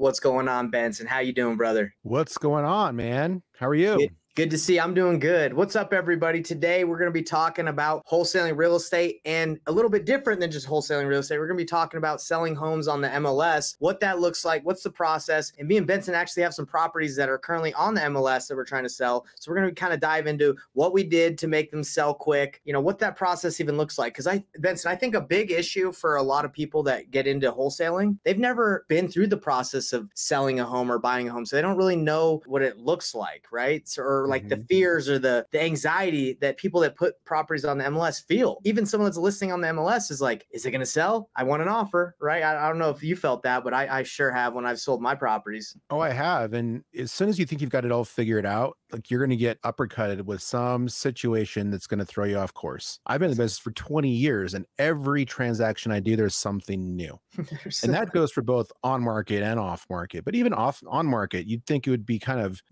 What's going on, Benson? How you doing, brother? What's going on, man? How are you? Good to see you. I'm doing good. What's up, everybody? Today, we're going to be talking about wholesaling real estate, and a little bit different than just wholesaling real estate. We're going to be talking about selling homes on the MLS, what that looks like, what's the process. And me and Benson actually have some properties that are currently on the MLS that we're trying to sell. So we're going to kind of dive into what we did to make them sell quick, what that process even looks like. Because Benson, I think a big issue for a lot of people that get into wholesaling, they've never been through the process of selling a home or buying a home. So they don't really know what it looks like, right? Or like the fears or the anxiety that people that put properties on the MLS feel. Even someone that's listing on the MLS is like, is it going to sell? I want an offer, right? I don't know if you felt that, but I sure have when I've sold my properties. Oh, I have. And as soon as you think you've got it all figured out, like you're going to get uppercutted with some situation that's going to throw you off course. I've been in the business for 20 years, and every transaction I do, there's something new. And that goes for both on market and off market. But even on market, you'd think it would be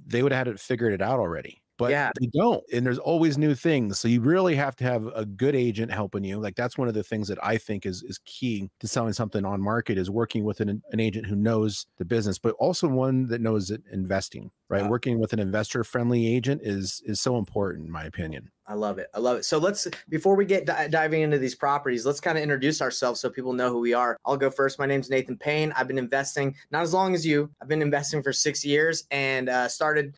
they would have had it figured it out already. But they don't. And there's always new things. So you really have to have a good agent helping you. Like that's one of the things that I think is key to selling something on market, is working with an agent who knows the business, but also one that knows investing, right? Wow. Working with an investor friendly agent is so important, in my opinion. I love it. I love it. So before we get diving into these properties, let's kind of introduce ourselves so people know who we are. I'll go first. My name's Nathan Payne. I've been investing not as long as you. I've been investing for 6 years and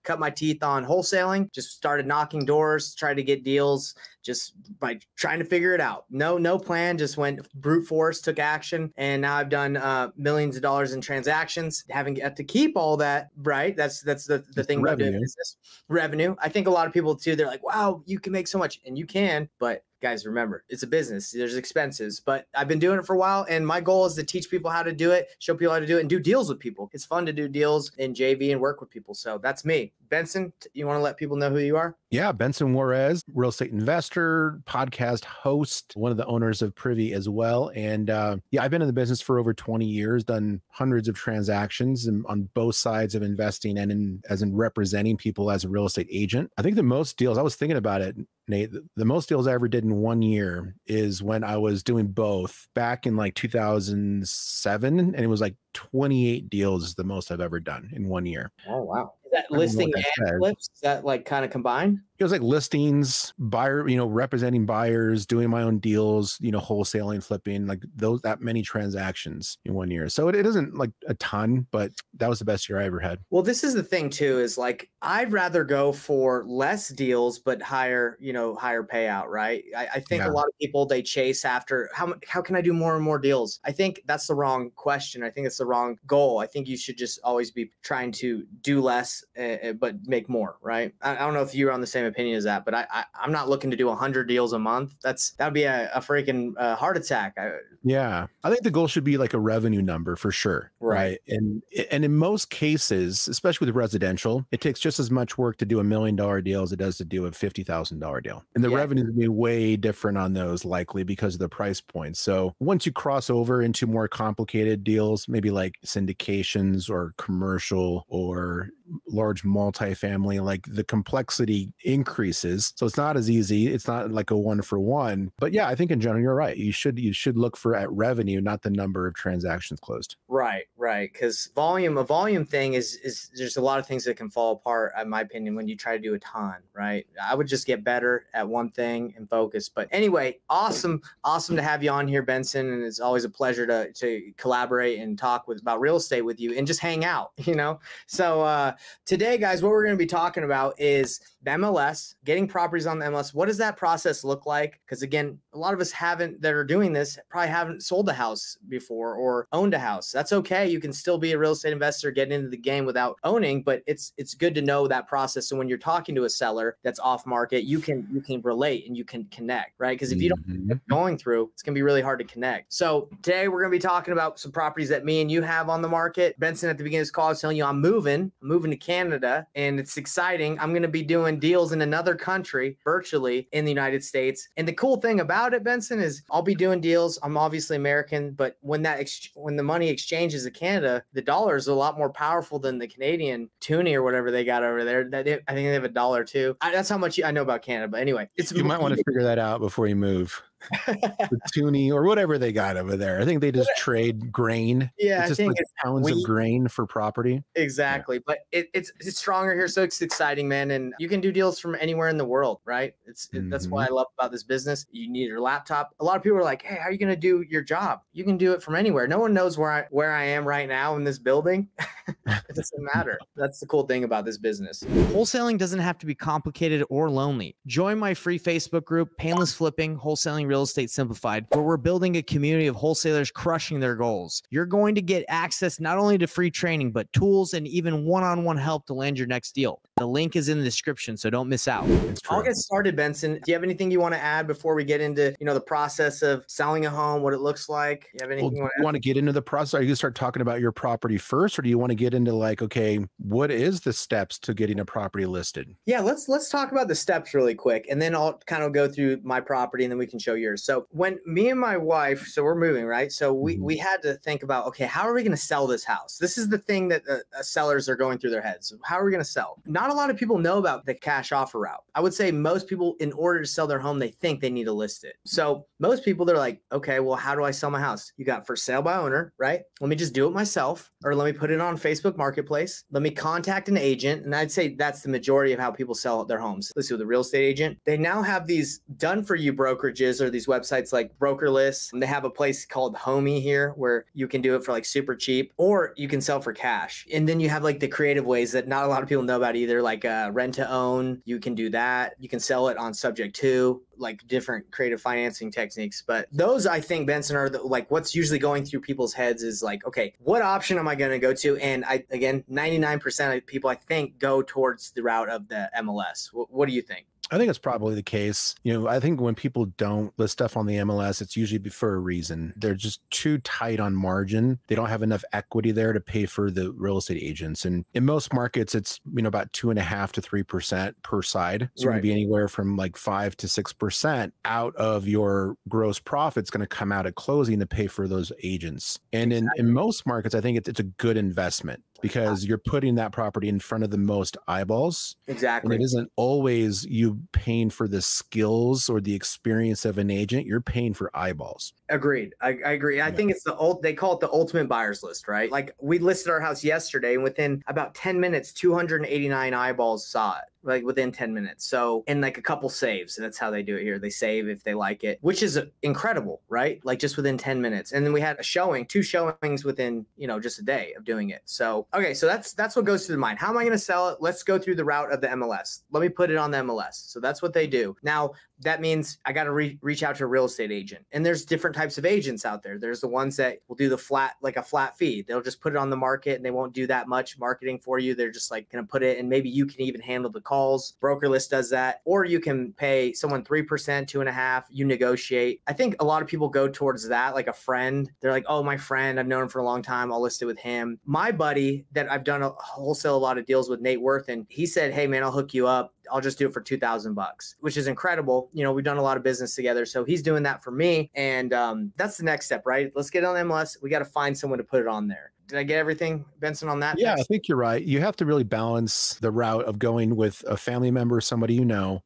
cut my teeth on wholesaling. Just started knocking doors, tried to get deals just by trying to figure it out. No plan, just went brute force, took action. And now I've done millions of dollars in transactions, having to keep all that, right? That's the thing about doing business. Revenue. I think a lot of people too, they're like, wow, you can make so much, and you can, but guys, remember, it's a business. There's expenses, but I've been doing it for a while, and my goal is to teach people how to do it, show people how to do it, and do deals with people. It's fun to do deals in JV and work with people. So that's me. Benson, you want to let people know who you are? Yeah, Benson Juarez, real estate investor, podcast host, one of the owners of Privy as well. And I've been in the business for over 20 years, done hundreds of transactions on both sides of investing and as in representing people as a real estate agent. I think the most deals, I was thinking about it, Nate, the most deals I ever did in 1 year is when I was doing both back in like 2007. And it was like 28 deals is the most I've ever done in 1 year. Oh, wow. Is that listing and flips? Is that like kind of combined? It was like listings, buyer, representing buyers, doing my own deals, wholesaling, flipping, like that many transactions in 1 year. So it isn't like a ton, but that was the best year I ever had. Well, this is the thing too, is like, I'd rather go for less deals, but higher payout, right? I think a lot of people, they chase after how can I do more and more deals? I think that's the wrong question. I think it's the wrong goal. I think you should just always be trying to do less, but make more, right? I don't know if you're on the same opinion as that, but I'm not looking to do 100 deals a month. That'd be a freaking heart attack. Yeah. I think the goal should be like a revenue number for sure. Right. And in most cases, especially with residential, it takes just as much work to do $1 million deal as it does to do a $50,000 deal. And the revenue would be way different on those, likely because of the price point. So once you cross over into more complicated deals, maybe like syndications or commercial or large multifamily, like the complexity increases. So it's not as easy. It's not like a 1-for-1. But yeah, I think in general, you're right. You should look for at revenue, not the number of transactions closed. Right. Because a volume thing is there's a lot of things that can fall apart, in my opinion, when you try to do a ton, right? I would just get better at one thing and focus. But anyway, awesome to have you on here, Benson. And it's always a pleasure to collaborate and talk about real estate with you and just hang out, So today, guys, what we're going to be talking about is the MLS, getting properties on the MLS. What does that process look like? Because again, a lot of us that are doing this probably haven't sold a house before or owned a house. That's okay. You can still be a real estate investor, get into the game without owning, but it's good to know that process. So when you're talking to a seller that's off market, you can relate and you can connect, right? Because if you don't know what you're going through, it's going to be really hard to connect. So today we're going to be talking about some properties that me and you have on the market. Benson, at the beginning of this call, I was telling you I'm moving to Canada, and it's exciting. I'm going to be doing deals in another country virtually in the United States. And the cool thing about it, Benson, is I'll be doing deals. I'm obviously American, but when the money exchanges to Canada, the dollar is a lot more powerful than the Canadian toonie or whatever they got over there. I think they have $1 too. That's how much I know about Canada. But anyway, you might want to figure that out before you move. the toonie or whatever they got over there. I think they just trade grain. Yeah, It's I just think like it's pounds of wheat. grain for property. Yeah. Exactly. But it's stronger here. So it's exciting, man. And you can do deals from anywhere in the world, right? That's Mm-hmm. what I love about this business. You need your laptop. A lot of people are like, hey, how are you going to do your job? You can do it from anywhere. No one knows where I am right now in this building. It doesn't matter. That's the cool thing about this business. Wholesaling doesn't have to be complicated or lonely. Join my free Facebook group, Painless Flipping, Wholesaling Real Estate Simplified, where we're building a community of wholesalers crushing their goals. You're going to get access not only to free training, but tools and even one-on-one help to land your next deal. The link is in the description, so don't miss out. I'll get started, Benson. Do you have anything you want to add before we get into, the process of selling a home, what it looks like? You have anything you want to get into the process? Are you going to start talking about your property first, or do you want to get into like, okay, what is the steps to getting a property listed? Yeah, let's talk about the steps really quick, and then I'll kind of go through my property, and then we can show yours. So when me and my wife, so we're moving, right? So we had to think about, okay, how are we going to sell this house? This is the thing that sellers are going through their heads. So how are we going to sell? Not a lot of people know about the cash offer route. I would say most people, in order to sell their home, they think they need to list it. So most people, they're like, okay, well, how do I sell my house? You got for sale by owner, right? Let me just do it myself, or let me put it on Facebook Marketplace. Let me contact an agent. And I'd say that's the majority of how people sell their homes. Let's see, with a real estate agent, they now have these done for you brokerages or these websites like Brokerless. And they have a place called Homey here where you can do it for like super cheap, or you can sell for cash. And then you have like the creative ways that not a lot of people know about either, like rent to own. You can do that. You can sell it on subject to, like different creative financing techniques. But those, I think, Benson, are like what's usually going through people's heads is like, okay, what option am I going to go to? And again, 99% of people, I think, go towards the route of the MLS. What do you think? I think it's probably the case. I think when people don't list stuff on the MLS, it's usually for a reason. They're just too tight on margin. They don't have enough equity there to pay for the real estate agents. And in most markets, it's, about 2.5% to 3% per side. So right. It would be anywhere from like 5 to 6% out of your gross profits going to come out at closing to pay for those agents. And exactly. in most markets, I think it's a good investment, because you're putting that property in front of the most eyeballs. Exactly. And it isn't always you paying for the skills or the experience of an agent. You're paying for eyeballs. Agreed. I agree. I think it's they call it the ultimate buyer's list, right? Like we listed our house yesterday, and within about 10 minutes, 289 eyeballs saw it. Like within 10 minutes. So, and like a couple saves. That's how they do it here. They save if they like it, which is incredible, right? Like just within 10 minutes. And then we had two showings within, just a day of doing it. So, okay. So that's what goes through the mind. How am I going to sell it? Let's go through the route of the MLS. Let me put it on the MLS. So that's what they do. Now, that means I got to reach out to a real estate agent. And there's different types of agents out there. There's the ones that will do a flat fee. They'll just put it on the market and they won't do that much marketing for you. They're just like going to put it, and maybe you can even handle the calls. Brokerless does that. Or you can pay someone 3%, 2.5%, you negotiate. I think a lot of people go towards that, like a friend. They're like, oh, my friend, I've known him for a long time. I'll list it with him. My buddy that I've done a lot of deals with, Nate Worth, and he said, hey man, I'll hook you up. I'll just do it for $2,000, which is incredible. We've done a lot of business together. So he's doing that for me. And that's the next step, right? Let's get on MLS. We got to find someone to put it on there. Did I get everything, Benson, on that? Yeah, I think you're right. You have to really balance the route of going with a family member, somebody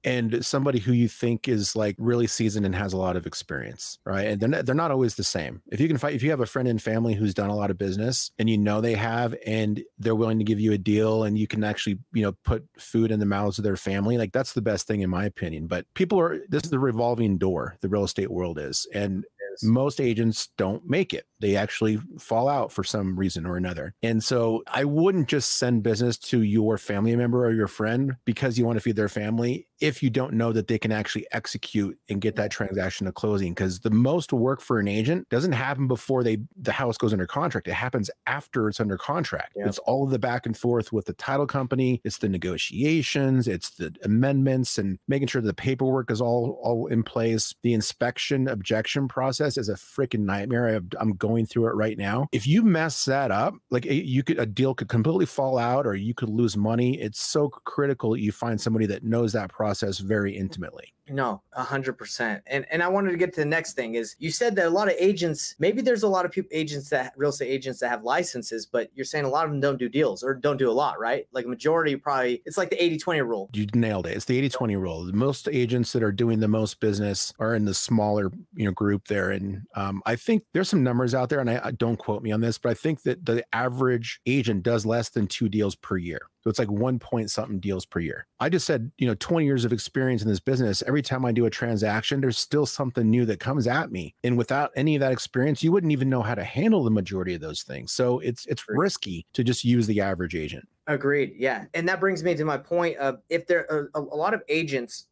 and somebody who you think is like really seasoned and has a lot of experience, right? And they're not always the same. If you have a friend and family who's done a lot of business and they have, and they're willing to give you a deal, and you can actually, put food in the mouths of their family, like that's the best thing in my opinion. But this is the revolving door, the real estate world is. And most agents don't make it. They actually fall out for some reason or another. And so I wouldn't just send business to your family member or your friend because you want to feed their family if you don't know that they can actually execute and get that transaction to closing. Because the most work for an agent doesn't happen before the house goes under contract. It happens after it's under contract. Yep. It's all of the back and forth with the title company. It's the negotiations. It's the amendments and making sure the paperwork is all in place. The inspection objection process is a freaking nightmare. I'm going through it right now. If you mess that up, like a deal could completely fall out, or you could lose money. It's so critical that you find somebody that knows that process very intimately. No, 100%. And I wanted to get to the next thing is you said that a lot of agents, maybe there's a lot of people, agents that real estate agents that have licenses, but you're saying a lot of them don't do deals or don't do a lot, right? Like a majority probably, it's like the 80-20 rule. You nailed it. It's the 80-20 rule. Most agents that are doing the most business are in the smaller, group there. And I think there's some numbers out there, and I don't quote me on this, but I think that the average agent does less than 2 deals per year. So it's like 1 point something deals per year. I just said, 20 years of experience in this business. Every time I do a transaction, there's still something new that comes at me. And without any of that experience, you wouldn't even know how to handle the majority of those things. So it's risky to just use the average agent. Agreed. Yeah. And that brings me to my point of if there are a lot of agents,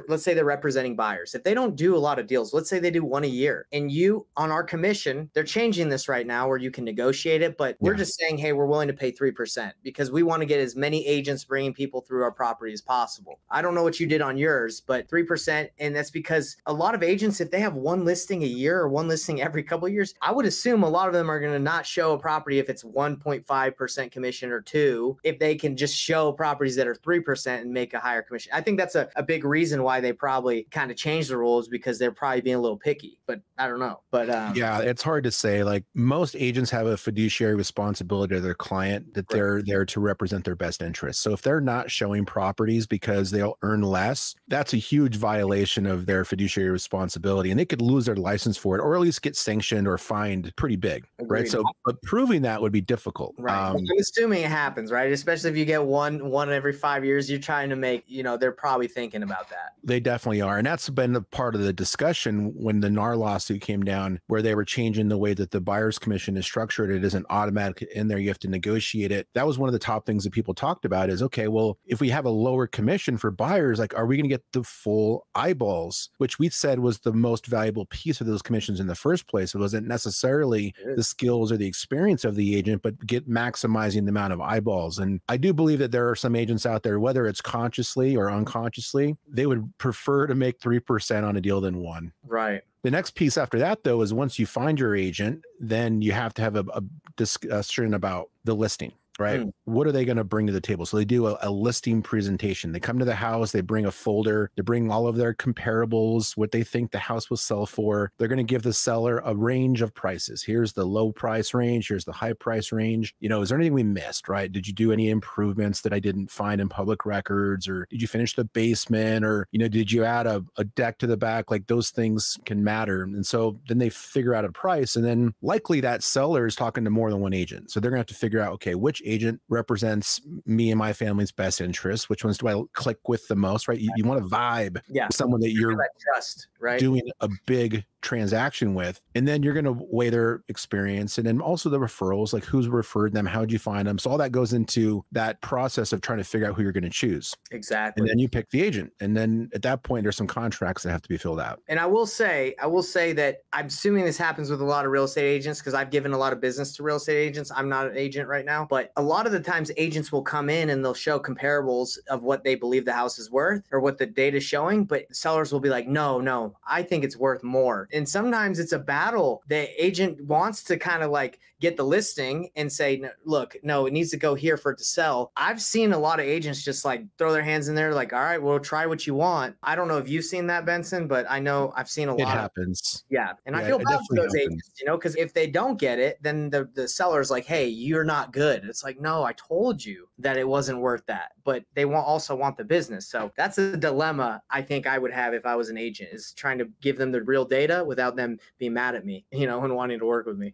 let's say they're representing buyers. If they don't do a lot of deals, let's say they do one a year, and you on our commission, they're changing this right now where you can negotiate it, but we're just saying, hey, we're willing to pay 3% because we want to get as many agents bringing people through our property as possible. I don't know what you did on yours, but 3%. And that's because a lot of agents, if they have one listing a year or one listing every couple of years, I would assume a lot of them are going to not show a property if it's 1.5% commission or 2%. If they can just show properties that are 3% and make a higher commission. I think that's a big reason why they probably kind of changed the rules, because they're probably being a little picky, but I don't know. But yeah, it's hard to say. Like, most agents have a fiduciary responsibility to their client that they're there to represent their best interests. So if they're not showing properties because they'll earn less, that's a huge violation of their fiduciary responsibility, and they could lose their license for it, or at least get sanctioned or fined pretty big. Agreed. Right? So, but proving that would be difficult. Right. I'm assuming it happens, right? Especially if you get one every 5 years, you're trying to make, they're probably thinking about that. They definitely are. And that's been a part of the discussion when the NAR lawsuit came down, where they were changing the way that the buyer's commission is structured. It isn't automatic in there. You have to negotiate it. That was one of the top things that people talked about is, okay, well, if we have a lower commission for buyers, like, are we going to get the full eyeballs, which we said was the most valuable piece of those commissions in the first place. It wasn't necessarily the skills or the experience of the agent, but maximizing the amount of eyeballs. And I do believe that there are some agents out there, whether it's consciously or unconsciously, they would prefer to make 3% on a deal than 1%. Right. The next piece after that, though, is once you find your agent, then you have to have a discussion about the listing. Right. What are they going to bring to the table? So they do a listing presentation. They come to the house, they bring a folder, they bring all of their comparables, what they think the house will sell for. They're going to give the seller a range of prices. Here's the low price range. Here's the high price range. Is there anything we missed? Right. Did you do any improvements that I didn't find in public records? Or did you finish the basement? Or, did you add a deck to the back? Like, those things can matter. And so then they figure out a price. And then likely that seller is talking to more than one agent. So they're going to have to figure out, okay, which agent represents me and my family's best interests? Which ones do I click with the most, right? You want to vibe with someone that you're trust, right? Doing a big transaction with, and then you're going to weigh their experience, and then also the referrals, like who's referred them, how did you find them? So all that goes into that process of trying to figure out who you're going to choose. Exactly. And then you pick the agent, and then at that point there's some contracts that have to be filled out. And I will say that I'm assuming this happens with a lot of real estate agents, because I've given a lot of business to real estate agents. I'm not an agent right now, but a lot of the times agents will come in and they'll show comparables of what they believe the house is worth or what the data is showing, but sellers will be like, no, I think it's worth more. And sometimes it's a battle. The agent wants to kind of like get the listing and say, look, no, it needs to go here for it to sell. I've seen a lot of agents just like throw their hands in there like, all right, well, try what you want. I don't know if you've seen that, Benson, but I know I've seen a lot. It happens. And I feel bad for those agents, because if they don't get it, then the seller's like, hey, you're not good. It's like, no, I told you that it wasn't worth that, but they also want the business. So that's a dilemma I think I would have if I was an agent, is trying to give them the real data without them being mad at me, and wanting to work with me.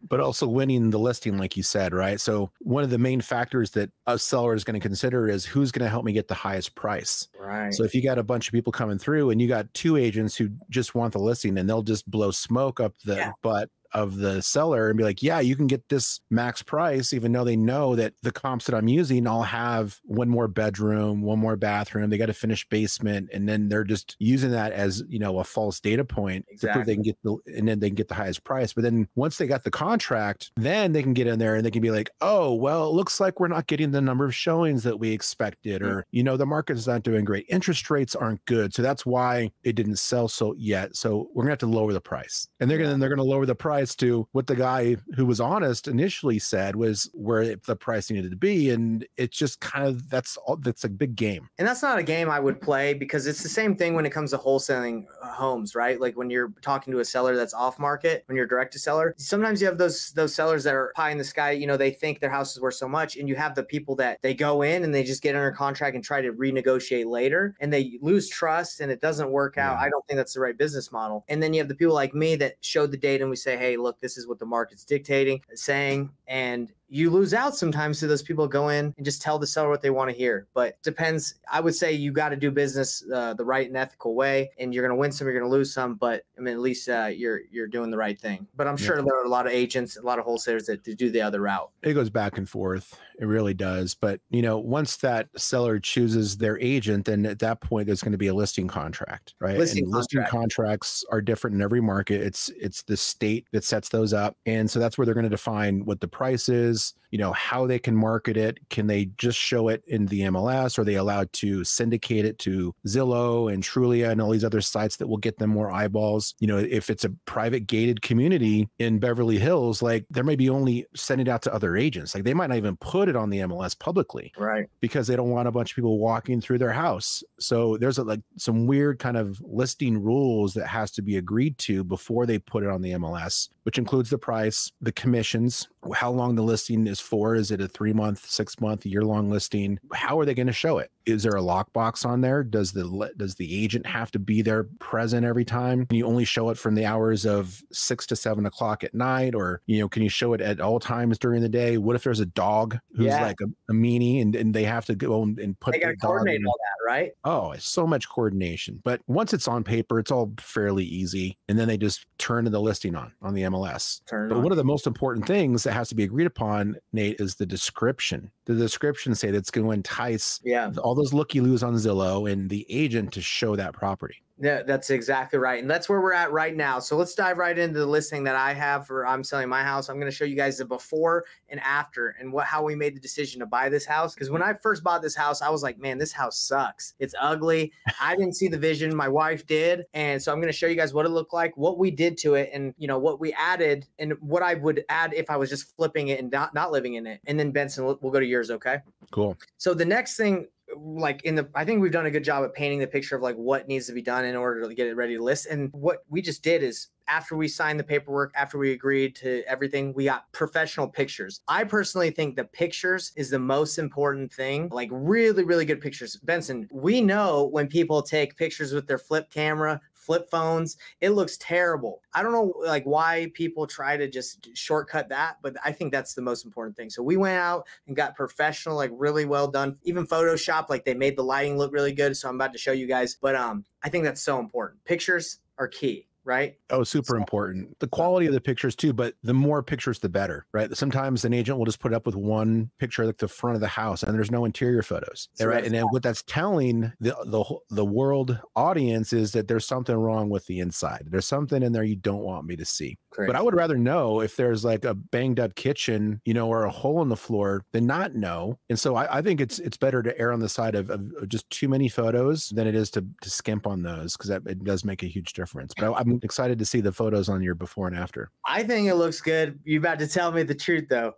But also winning the listing, like you said, right? So one of the main factors that a seller is going to consider is who's going to help me get the highest price. Right. So if you got a bunch of people coming through and you got 2 agents who just want the listing, and they'll just blow smoke up the butt of the seller and be like, yeah, you can get this max price, even though they know that the comps that I'm using all have one more bedroom, one more bathroom, they got a finished basement, and then they're just using that as, a false data point to prove they can get and then they can get the highest price. But then once they got the contract, then they can get in there and they can be like, oh, well, it looks like we're not getting the number of showings that we expected, or, the market is not doing great. Interest rates aren't good. So that's why it didn't sell yet. So we're gonna have to lower the price. And they're gonna lower the price price to what the guy who was honest initially said was where the price needed to be. And it's just kind of, that's a big game. And that's not a game I would play, because it's the same thing when it comes to wholesaling homes, right? Like when you're talking to a seller that's off market, when you're direct to seller, sometimes you have those sellers that are pie in the sky. You know, they think their house is worth so much, and you have the people that they go in and they just get under contract and try to renegotiate later, and they lose trust and it doesn't work out. I don't think that's the right business model. And then you have the people like me that show the data and we say, hey, look, this is what the market's dictating, saying, and you lose out sometimes to those people go in and just tell the seller what they want to hear. But depends. I would say you got to do business the right and ethical way, and you're going to win some, you're going to lose some, but I mean, at least you're doing the right thing. But I'm sure there are a lot of agents, a lot of wholesalers that do the other route. It goes back and forth. It really does. But, you know, once that seller chooses their agent, then at that point, there's going to be a listing contract, right? Listing contracts are different in every market. It's the state that sets those up. And so that's where they're going to define what the price is, you know, how they can market it. Can they just show it in the MLS? Or are they allowed to syndicate it to Zillow and Trulia and all these other sites that will get them more eyeballs? You know, if it's a private gated community in Beverly Hills, like there may be only sending it out to other agents. Like they might not even put it on the MLS publicly, right? Because they don't want a bunch of people walking through their house. So there's like some weird kind of listing rules that has to be agreed to before they put it on the MLS, which includes the price, the commissions, how long the listing is for. Is it a 3-month, 6-month, year-long listing? How are they going to show it? Is there a lockbox on there? Does the agent have to be there present every time? Can you only show it from the hours of 6 to 7 o'clock at night? Or, you know, can you show it at all times during the day? What if there's a dog who's like a meanie and they have to go and put they got to coordinate all that, right? Oh, it's so much coordination. But once it's on paper, it's all fairly easy. And then they just turn the listing on the MLS. But one of the most important things that has to be agreed upon, Nate, is the description. The description say that's going to entice all those looky-loos on Zillow and the agent to show that property. Yeah, that's exactly right. And that's where we're at right now. So let's dive right into the listing that I have for I'm selling my house. I'm going to show you guys the before and after and how we made the decision to buy this house. Because when I first bought this house, I was like, man, this house sucks. It's ugly. I didn't see the vision. My wife did. And so I'm going to show you guys what it looked like, what we did to it, and, you know, what we added and what I would add if I was just flipping it and not living in it. And then Benson, we'll go to yours. Okay. Cool. So the next thing, like I think we've done a good job at painting the picture of like what needs to be done in order to get it ready to list. And what we just did is after we signed the paperwork, after we agreed to everything, we got professional pictures. I personally think the pictures is the most important thing, like really, really good pictures. Benson, we know when people take pictures with their flip camera, flip phones, it looks terrible. I don't know like why people try to just shortcut that, but I think that's the most important thing. So we went out and got professional, like really well done, even Photoshop, like they made the lighting look really good. So I'm about to show you guys, but I think that's so important. Pictures are key. Right? Oh, super important. The quality of the pictures too, but the more pictures, the better, right? Sometimes an agent will just put up with one picture, like the front of the house, and there's no interior photos, right? And then what that's telling the world audience is that there's something wrong with the inside. There's something in there you don't want me to see. Correct. But I would rather know if there's like a banged up kitchen, you know, or a hole in the floor than not know. And so I think it's better to err on the side of just too many photos than it is to skimp on those, because it does make a huge difference. But I'm excited to see the photos on your before and after. I think it looks good. You're about to tell me the truth though.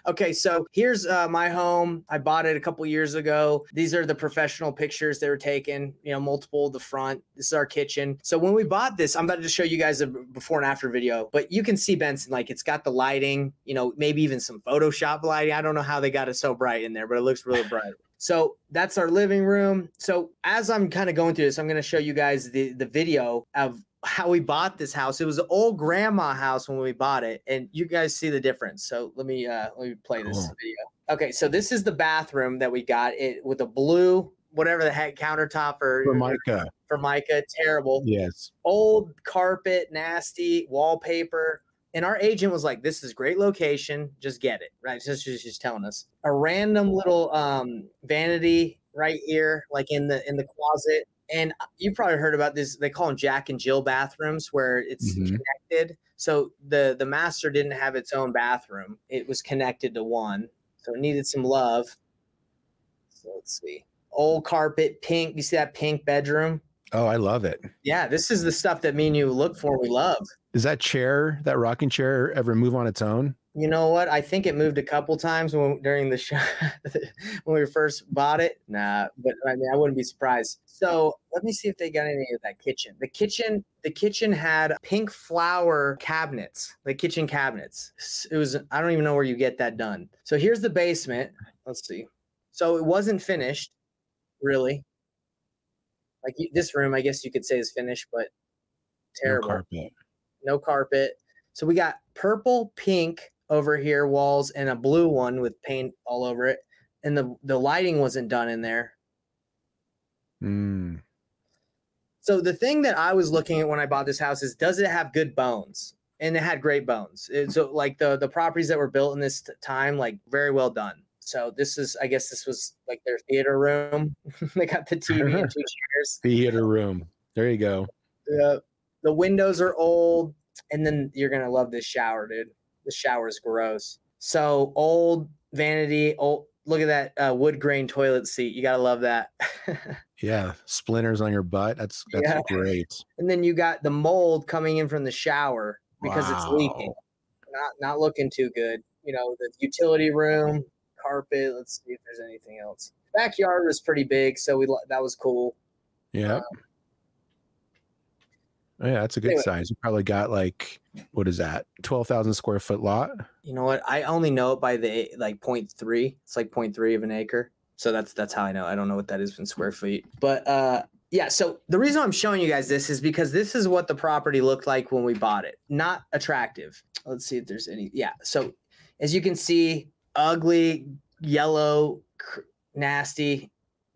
Okay, so here's my home. I bought it a couple years ago. These are the professional pictures they were taken, you know, multiple the front. This is our kitchen. So when we bought this, I'm about to show you guys a before and after video, but you can see, Benson, like it's got the lighting, you know, maybe even some Photoshop lighting. I don't know how they got it so bright in there, but it looks really bright. So that's our living room. So as I'm kind of going through this, I'm going to show you guys the video of how we bought this house. It was an old grandma house when we bought it, and you guys see the difference. So let me play this video. Okay, so this is the bathroom that we got it with a blue, whatever the heck, countertop or Formica, terrible. Yes. Old carpet, nasty wallpaper. And our agent was like, this is great location. Just get it. Right. So she's telling us a random little vanity right here, like in the closet. And you probably heard about this. They call them Jack and Jill bathrooms where it's connected. So the master didn't have its own bathroom. It was connected to one. So it needed some love. So let's see. Old carpet, pink. You see that pink bedroom? Oh, I love it. Yeah, this is the stuff that me and you look for. We love. Does that chair, that rocking chair, ever move on its own? You know what? I think it moved a couple times during the show when we first bought it. Nah, but I mean, I wouldn't be surprised. So let me see if they got any of that kitchen. The kitchen had pink flower cabinets, like kitchen cabinets. It was, I don't even know where you get that done. So here's the basement. Let's see. So it wasn't finished, really. Like this room, I guess you could say is finished, but terrible. No carpet. No carpet. So we got purple, pink over here walls and a blue one with paint all over it. And the lighting wasn't done in there. Mm. So the thing that I was looking at when I bought this house is, does it have good bones? And it had great bones. So like the properties that were built in this time, like very well done. So this is, I guess this was like their theater room. They got the TV and 2 chairs. Theater room. There you go. Yeah. The windows are old. And then you're going to love this shower, dude. The shower is gross. So old vanity, old. Look at that wood grain toilet seat. You got to love that. Yeah. Splinters on your butt. That's yeah. Great. And then you got the mold coming in from the shower because it's leaking. Not looking too good. You know, the utility room, carpet. Let's see if there's anything else. Backyard was pretty big, so that was cool. Yeah. Oh, yeah, that's a good size. You probably got like, what is that? 12,000 square foot lot. You know what? I only know it by the like 0.3. It's like 0.3 of an acre. So that's how I know. I don't know what that is in square feet. But yeah, so the reason I'm showing you guys this is because this is what the property looked like when we bought it. Not attractive. Let's see if there's any. Yeah. So as you can see, ugly, yellow, nasty.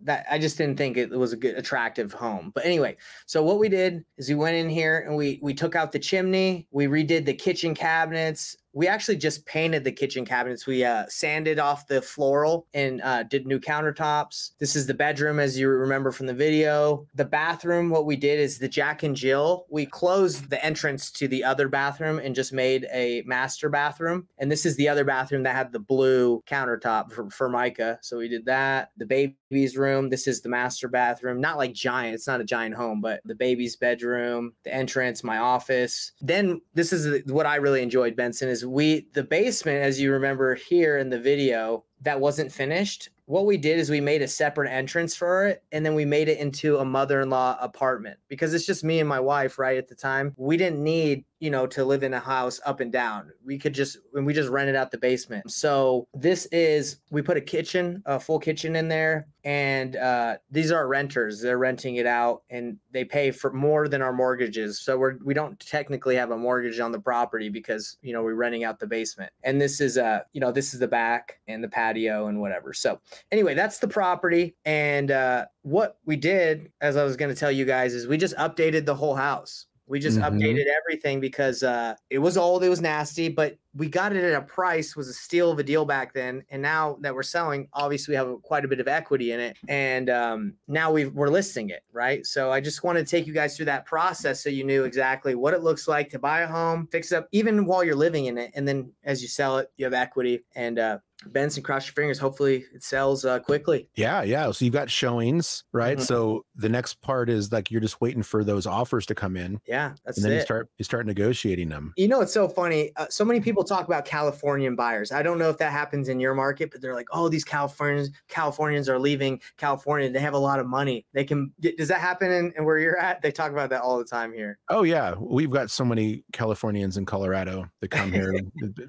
That I just didn't think it was a good, attractive home. But anyway, so what we did is we went in here and we took out the chimney. We redid the kitchen cabinets. We actually just painted the kitchen cabinets. We sanded off the floral and did new countertops. This is the bedroom, as you remember from the video. The bathroom, what we did is the Jack and Jill. We closed the entrance to the other bathroom and just made a master bathroom. And this is the other bathroom that had the blue countertop for Micah. So we did that. The baby's room. This is the master bathroom. Not like giant. It's not a giant home, but the baby's bedroom, the entrance, my office. Then this is what I really enjoyed, Benson, is the basement, as you remember here in the video, that wasn't finished. What we did is we made a separate entrance for it, and then we made it into a mother-in-law apartment because it's just me and my wife, right? At the time, we didn't need, you know, to live in a house up and down. We just rented out the basement. So we put a full kitchen in there, and these are renters. They're renting it out, and they pay for more than our mortgages. So we don't technically have a mortgage on the property because, you know, we're renting out the basement. And this is this is the back and the patio and whatever. So anyway, that's the property. And what we did, as I was going to tell you guys, is we just updated the whole house. We just updated everything because it was old, it was nasty, but we got it at a price, was a steal of a deal back then. And now that we're selling, obviously we have quite a bit of equity in it. And now we're listing it, right? So I just want to take you guys through that process so you knew exactly what it looks like to buy a home, fix it up, even while you're living in it. And then as you sell it, you have equity. And Benson, cross your fingers. Hopefully it sells quickly. Yeah. So you've got showings, right? So the next part is like you're just waiting for those offers to come in. Yeah, that's and then it. you start negotiating them. You know, it's so funny. So many people talk about Californian buyers. I don't know if that happens in your market, but they're like, oh, these Californians are leaving California. They have a lot of money. They can. Does that happen in where you're at? They talk about that all the time here. Oh yeah, we've got so many Californians in Colorado that come here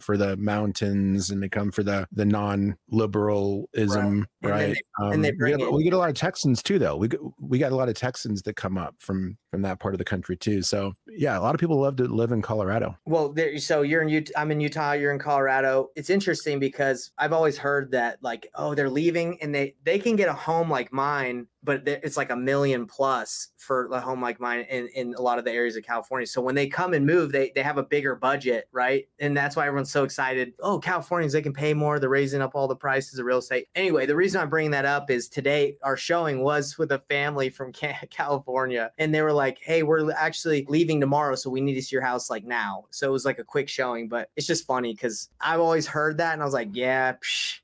for the mountains, and they come for the non-liberalism, right? We get a lot of Texans too, though. We got a lot of Texans that come up from that part of the country too. So yeah, a lot of people love to live in Colorado. Well, so you're in Utah. I'm in Utah. You're in Colorado. It's interesting because I've always heard that like, oh, they're leaving and they can get a home like mine, but it's like $1 million plus for a home like mine in a lot of the areas of California. So when they come and move, they have a bigger budget, right? And that's why everyone's so excited. Oh, Californians, they can pay more. They're raising up all the prices of real estate. Anyway, the reason I'm bringing that up is today our showing was with a family from California, and they were like, hey, we're actually leaving tomorrow, so we need to see your house like now. So it was like a quick showing, but it's just funny because I've always heard that, and I was like, yeah,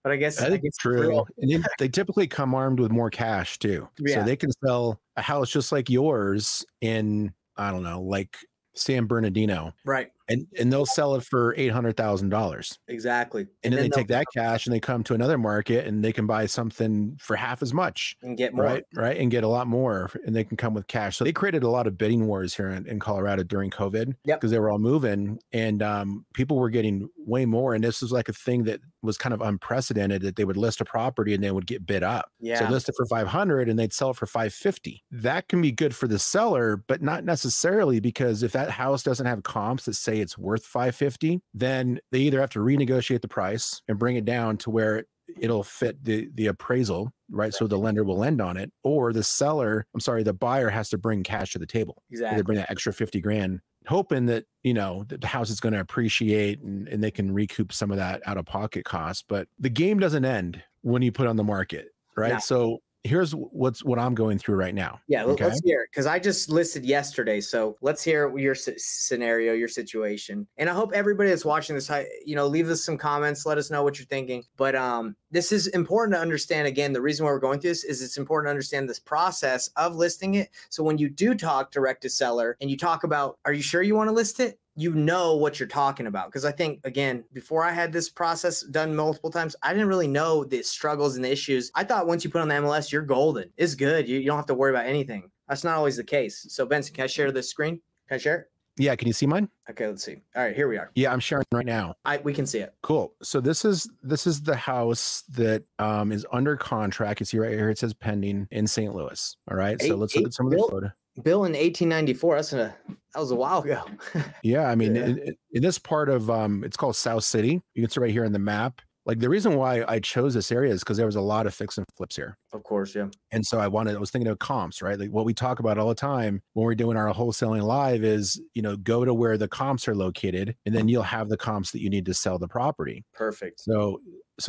but I guess it's true. And they typically come armed with more cash too. Yeah. So they can sell a house just like yours in, I don't know, like San Bernardino. Right. And they'll sell it for $800,000. Exactly. And then they take that cash and they come to another market and they can buy something for half as much and get more. Right. And get a lot more, and they can come with cash. So they created a lot of bidding wars here in Colorado during COVID because they were all moving, and people were getting way more. And this was like a thing that was kind of unprecedented, that they would list a property and they would get bid up. So list it for 500 and they'd sell it for 550. That can be good for the seller, but not necessarily, because if that house doesn't have comps that say it's worth 550, then they either have to renegotiate the price and bring it down to where it'll fit the appraisal, right? So the lender will lend on it, or the buyer has to bring cash to the table. Exactly. They bring that extra 50 grand, hoping that, that the house is going to appreciate and they can recoup some of that out of pocket costs. But the game doesn't end when you put on the market, right? No. So here's what I'm going through right now. Yeah, let's hear it, because I just listed yesterday. So let's hear your scenario, your situation. And I hope everybody that's watching this, leave us some comments. Let us know what you're thinking. But this is important to understand. Again, the reason why we're going through this is it's important to understand this process of listing it. So when you do talk direct to seller and you talk about, are you sure you want to list it? You know what you're talking about. Because I think, again, before I had this process done multiple times, I didn't really know the struggles and the issues. I thought once you put on the MLS, you're golden. It's good. You don't have to worry about anything. That's not always the case. So Benson, can I share this screen? Can I share it? Yeah. Can you see mine? Okay, let's see. All right, here we are. Yeah, I'm sharing right now. We can see it. Cool. So this is the house that is under contract. You see right here, it says pending in St. Louis. All right. So let's look at some of the photo. Built in 1894. That was a while ago. Yeah, I mean, in this part of it's called South City. You can see right here on the map. Like, the reason why I chose this area is because there was a lot of fix and flips here. Of course, yeah. And so I was thinking of comps, right? Like what we talk about all the time when we're doing our wholesaling live is, go to where the comps are located, and then you'll have the comps that you need to sell the property. Perfect. So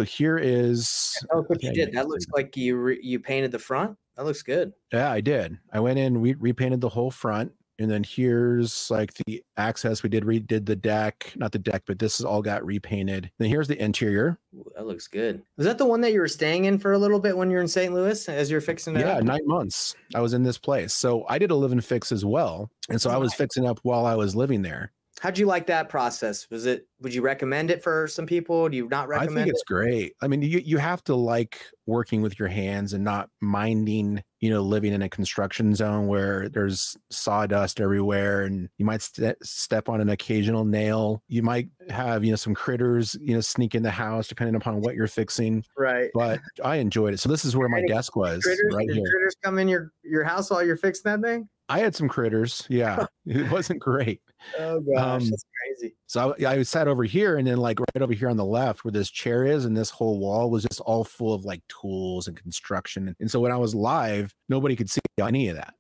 here is. Oh, what you did. That looks like you painted the front. That looks good. Yeah, I did. I went in, we repainted the whole front. And then here's like the access. We redid the deck, not the deck, but this is all got repainted. Then here's the interior. Ooh, that looks good. Was that the one that you were staying in for a little bit when you're in St. Louis as you're fixing it up? Yeah, 9 months I was in this place. So I did a live and fix as well. And so I was fixing up while I was living there. How'd you like that process? Would you recommend it for some people? Do you not recommend it? I think it's great. I mean, you have to like working with your hands and not minding, living in a construction zone where there's sawdust everywhere and you might step on an occasional nail. You might have, some critters, sneak in the house depending upon what you're fixing. Right. But I enjoyed it. So this is where my desk was. Right here. Did critters come in your house while you're fixing that thing? I had some critters. Yeah, it wasn't great. Oh gosh, that's crazy. So I sat over here, and then like right over here on the left where this chair is, and this whole wall was just all full of like tools and construction. And so when I was live, nobody could see any of that.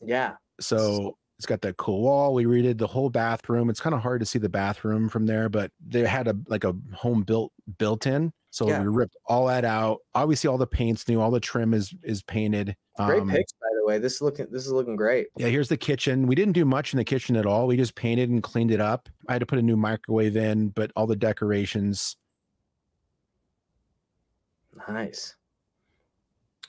Yeah. So it's got that cool wall. We redid the whole bathroom. It's kind of hard to see the bathroom from there, but they had a home built in. So we ripped all that out. Obviously, all the paint's new. All the trim is painted. Great pics, by the way. This is looking great. Yeah, here's the kitchen. We didn't do much in the kitchen at all. We just painted and cleaned it up. I had to put a new microwave in, but all the decorations. Nice.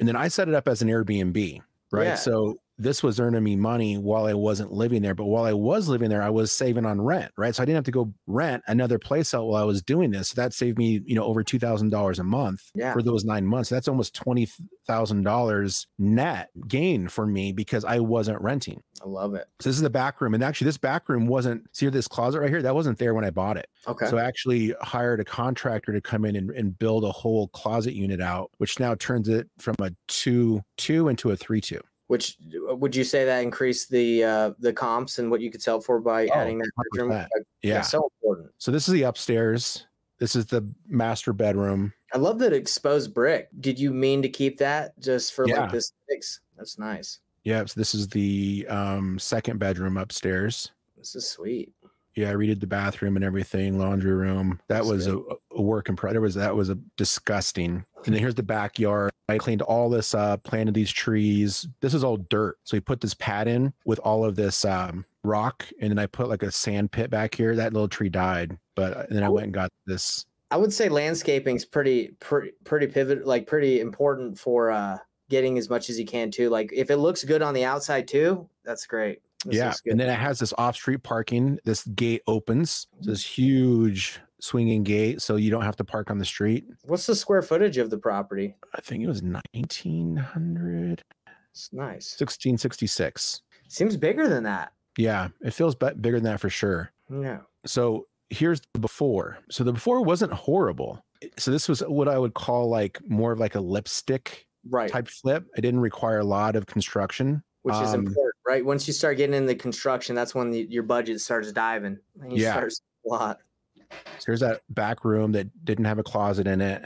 And then I set it up as an Airbnb, right? Yeah. So this was earning me money while I wasn't living there. But while I was living there, I was saving on rent, right? So I didn't have to go rent another place out while I was doing this. So that saved me, over $2,000 a month for those 9 months. That's almost $20,000 net gain for me because I wasn't renting. I love it. So this is the back room. And actually this back room wasn't, see this closet right here? That wasn't there when I bought it. Okay. So I actually hired a contractor to come in and build a whole closet unit out, which now turns it from a 2-2 into a 3-2. Which would you say that increased the comps and what you could sell for by adding that bedroom? Yeah, so important. So this is the upstairs. This is the master bedroom. I love that exposed brick. Did you mean to keep that just for like this fix? That's nice. Yeah. So this is the second bedroom upstairs. This is sweet. Yeah, I redid the bathroom and everything, laundry room. That was a work in progress. That was a disgusting. And then here's the backyard. I cleaned all this up, planted these trees. This is all dirt. So we put this pad in with all of this rock, and then I put like a sand pit back here. That little tree died, but then I went and got this. I would say landscaping's pretty pivot, like pretty important for getting as much as you can too. Like if it looks good on the outside too, that's great. This Yeah. looks good. And then it has this off-street parking. This gate opens. It's this huge swinging gate, so you don't have to park on the street. What's the square footage of the property? I think it was 1900. It's nice. 1666. Seems bigger than that. Yeah, it feels bigger than that for sure. Yeah. So here's the before. So the before wasn't horrible. So this was what I would call like more of like a lipstick type flip. It didn't require a lot of construction. Which is important, right? Once you start getting into construction, that's when your budget starts diving. And you start a lot. So there's that back room that didn't have a closet in it.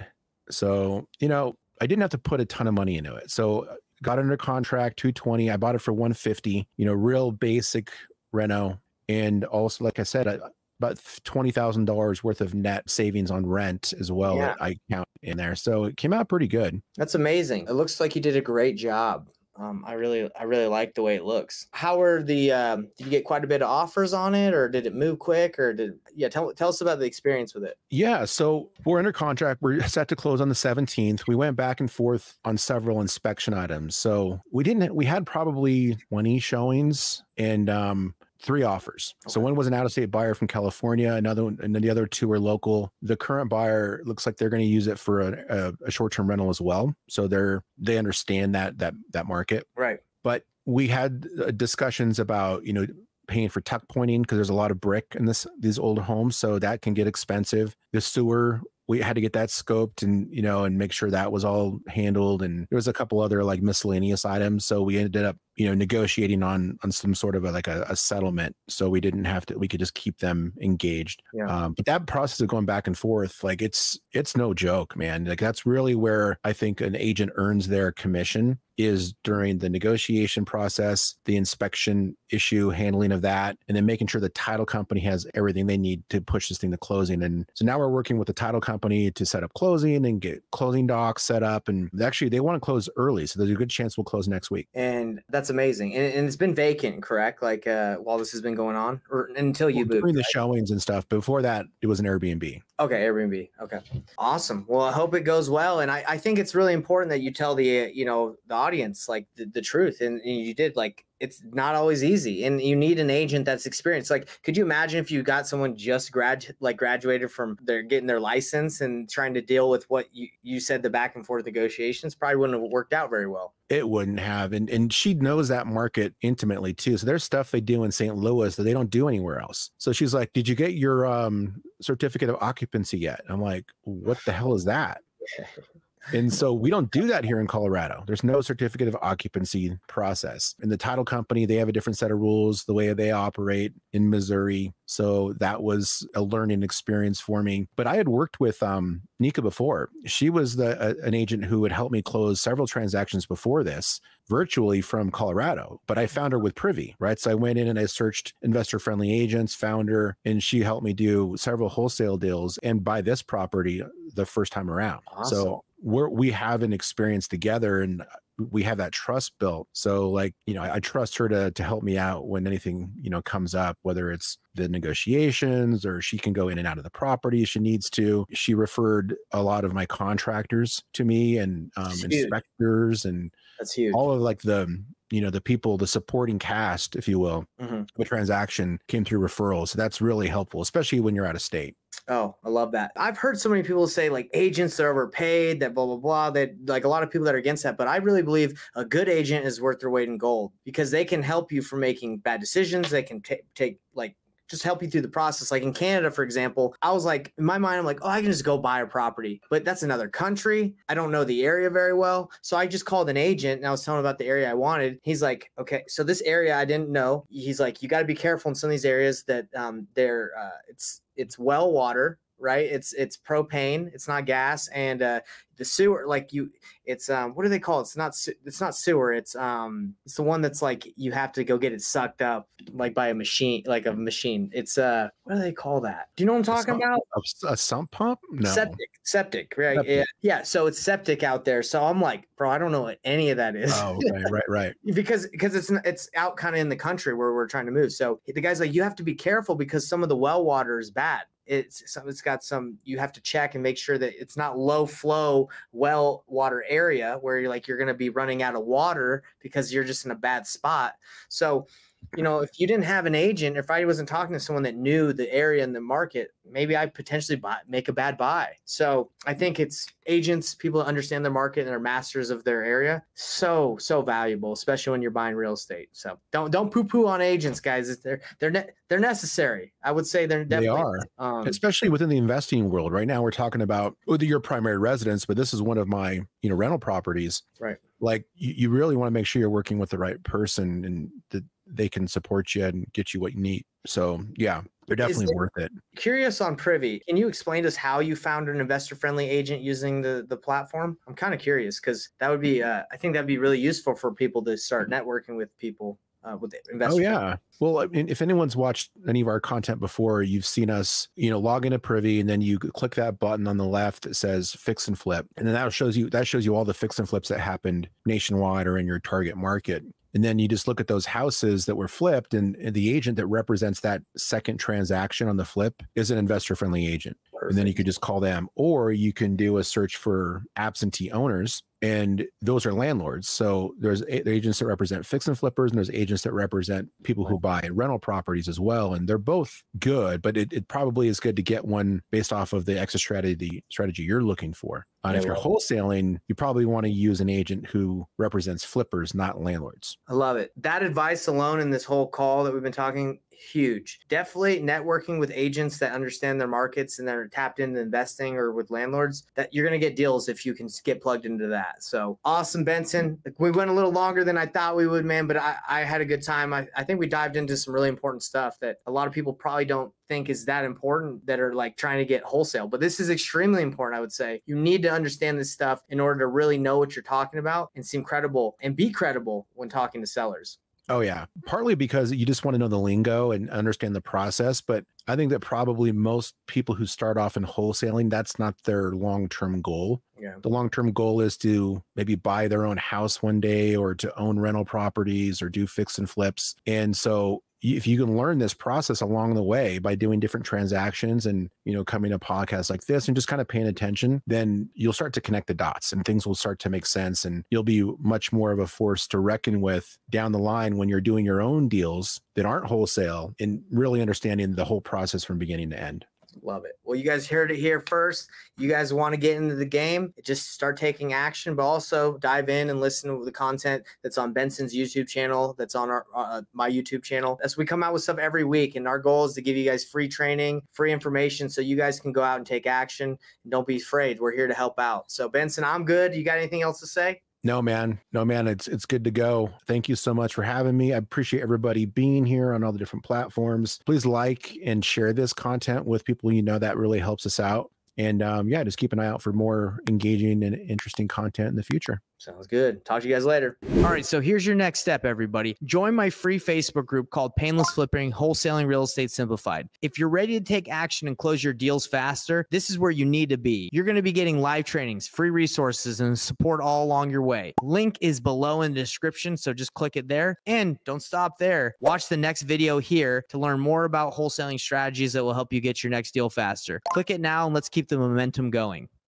So, you know, I didn't have to put a ton of money into it. So got under contract, 220. I bought it for 150, you know, real basic reno. And also, like I said, about $20,000 worth of net savings on rent as well that I count in there. So it came out pretty good. That's amazing. It looks like you did a great job. I really like the way it looks. How were the, did you get quite a bit of offers on it, or did it move quick, or tell us about the experience with it. Yeah. So we're under contract. We're set to close on the 17th. We went back and forth on several inspection items. So we had probably 20 showings and, 3 offers. Okay. So one was an out-of-state buyer from California, another one, and then the other 2 were local. The current buyer looks like they're going to use it for a short-term rental as well. So they understand that market. Right. But we had discussions about, you know, paying for tuck pointing because there's a lot of brick in these old homes. So that can get expensive. The sewer, we had to get that scoped and, you know, and make sure that was all handled. And there was a couple other like miscellaneous items. So we ended up, you know, negotiating on some sort of a settlement. So we didn't have to, we could just keep them engaged. Yeah. But that process of going back and forth, like it's no joke, man. Like that's really where I think an agent earns their commission, is during the negotiation process, the inspection issue, handling of that, and then making sure the title company has everything they need to push this thing to closing. And so now we're working with the title company to set up closing and get closing docs set up. And actually they want to close early. So there's a good chance we'll close next week. And that's amazing. And it's been vacant, correct? Like while this has been going on, or until you moved? During the showings and stuff. Before that, it was an Airbnb. Okay, Airbnb. Okay, awesome. Well, I hope it goes well. And I think it's really important that you tell the, you know, the audience like the truth. And you did. Like, it's not always easy, and you need an agent that's experienced. Like, could you imagine if you got someone just graduated from getting their license and trying to deal with what you said, the back and forth negotiations? Probably wouldn't have worked out very well. It wouldn't have. And she knows that market intimately too. So there's stuff they do in St. Louis that they don't do anywhere else. So she's like, did you get your certificate of occupancy yet? I'm like, what the hell is that? And so we don't do that here in Colorado. There's no certificate of occupancy process. And the title company, they have a different set of rules, the way they operate in Missouri. So that was a learning experience for me. But I had worked with Nika before. She was an agent who would help me close several transactions before this virtually from Colorado. But I found her with Privy, right? So I went in and I searched investor-friendly agents, found her, and she helped me do several wholesale deals and buy this property the first time around. Awesome. So we have an experience together and we have that trust built. So like, you know, I trust her to help me out when anything, you know, comes up, whether it's the negotiations or she can go in and out of the property if she needs to. She referred a lot of my contractors to me and inspectors, and that's huge. All of like the, you know, the people, the supporting cast, if you will, the transaction came through referrals. So that's really helpful, especially when you're out of state. Oh, I love that. I've heard so many people say like agents are overpaid, that blah, blah, blah, that like a lot of people that are against that. But I really believe a good agent is worth their weight in gold, because they can help you from making bad decisions. They can take like, just help you through the process. Like in Canada, for example, I was like, in my mind, I'm like, oh, I can just go buy a property, but that's another country. I don't know the area very well. So I just called an agent and I was telling him about the area I wanted. He's like, okay, so this area I didn't know. He's like, you got to be careful in some of these areas that it's well water, right? It's propane, it's not gas. And the sewer, like it's what do they call it? It's not sewer. It's the one that's like you have to go get it sucked up like by a machine, like a machine. It's what do they call that? Do you know what I'm talking about? A sump pump? No. Septic, right? Septic. Yeah. So it's septic out there. So I'm like, bro, I don't know what any of that is. Oh, okay. Right. because it's out kind of in the country where we're trying to move. So the guy's like, you have to be careful because some of the well water is bad. It's got some, you have to check and make sure that it's not low flow well water area where you're going to be running out of water because you're just in a bad spot. So you know, if you didn't have an agent, if I wasn't talking to someone that knew the area and the market, maybe I potentially make a bad buy. So I think it's agents, people that understand their market and are masters of their area. So valuable, especially when you're buying real estate. So don't poo-poo on agents, guys. They're necessary. I would say they're definitely. They are, especially within the investing world. Right now, we're talking about whether your primary residence, but this is one of my, rental properties. Right. Like you really want to make sure you're working with the right person and that they can support you and get you what you need. So yeah, they're definitely worth it. Curious on Privy. Can you explain to us how you found an investor-friendly agent using the platform? I'm kind of curious because that would be, I think that'd be really useful for people to start networking with people. With investors. Oh yeah. Well, I mean, if anyone's watched any of our content before, you've seen us, log into Privy, and then you click that button on the left that says fix and flip, and then that shows you all the fix and flips that happened nationwide or in your target market. And then you just look at those houses that were flipped, and the agent that represents that second transaction on the flip is an investor-friendly agent. Perfect. And then you could just call them, or you can do a search for absentee owners, and those are landlords. So there's agents that represent fix and flippers, and there's agents that represent people who buy rental properties as well. And they're both good, but it probably is good to get one based off of the exit strategy you're looking for. And if you're wholesaling, you probably want to use an agent who represents flippers, not landlords. I love it. That advice alone in this whole call that we've been talking, huge. Definitely networking with agents that understand their markets and that are tapped into investing, or with landlords, that you're going to get deals if you can get plugged into that. So awesome, Benson. We went a little longer than I thought we would, man, but I had a good time. I think we dived into some really important stuff that a lot of people probably don't think is that important, that are like trying to get wholesale. But this is extremely important, I would say. You need to understand this stuff in order to really know what you're talking about and seem credible and be credible when talking to sellers. Oh, yeah. Partly because you just want to know the lingo and understand the process. But I think that probably most people who start off in wholesaling, that's not their long-term goal. Yeah. The long-term goal is to maybe buy their own house one day, or to own rental properties, or do fix and flips. And so if you can learn this process along the way by doing different transactions and, coming to podcasts like this and just kind of paying attention, then you'll start to connect the dots and things will start to make sense. And you'll be much more of a force to reckon with down the line when you're doing your own deals that aren't wholesale, and really understanding the whole process from beginning to end. Love it. Well, you guys heard it here first. You guys want to get into the game, just start taking action, but also dive in and listen to the content that's on Benson's YouTube channel, that's on my YouTube channel. As we come out with stuff every week, and our goal is to give you guys free training, free information, so you guys can go out and take action. And don't be afraid. We're here to help out. So Benson, I'm good. You got anything else to say? No, man. It's good to go. Thank you so much for having me. I appreciate everybody being here on all the different platforms. Please like and share this content with people that really helps us out. And just keep an eye out for more engaging and interesting content in the future. Sounds good. Talk to you guys later. All right, so here's your next step, everybody. Join my free Facebook group called Painless Flipping, Wholesaling Real Estate Simplified. If you're ready to take action and close your deals faster, this is where you need to be. You're going to be getting live trainings, free resources, and support all along your way. Link is below in the description, so just click it there. And don't stop there. Watch the next video here to learn more about wholesaling strategies that will help you get your next deal faster. Click it now, and let's keep the momentum going.